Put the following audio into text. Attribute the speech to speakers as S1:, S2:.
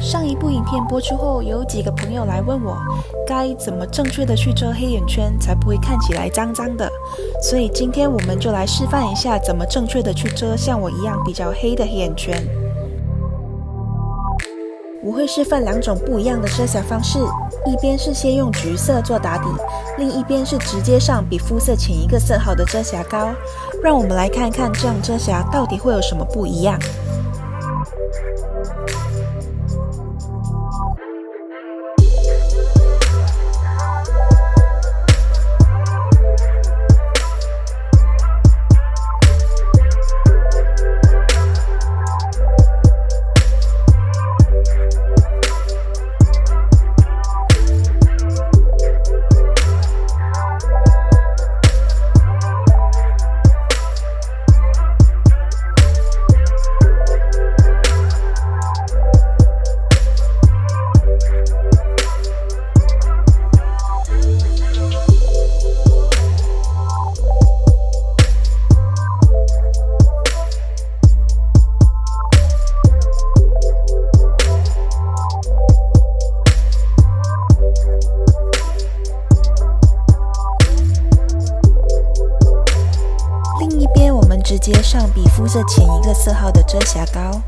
S1: 上一部影片播出后，有几个朋友来问我，该怎么正确的去遮黑眼圈，才不会看起来脏脏的。所以今天我们就来示范一下，怎么正确的去遮像我一样比较黑的黑眼圈。我会示范2种不一样的遮瑕方式，一边是先用橘色做打底，另一边是直接上比肤色浅1个色号的遮瑕膏。让我们来看看这样遮瑕到底会有什么不一样。另一边，我们直接上比肤色浅1个色号的遮瑕膏。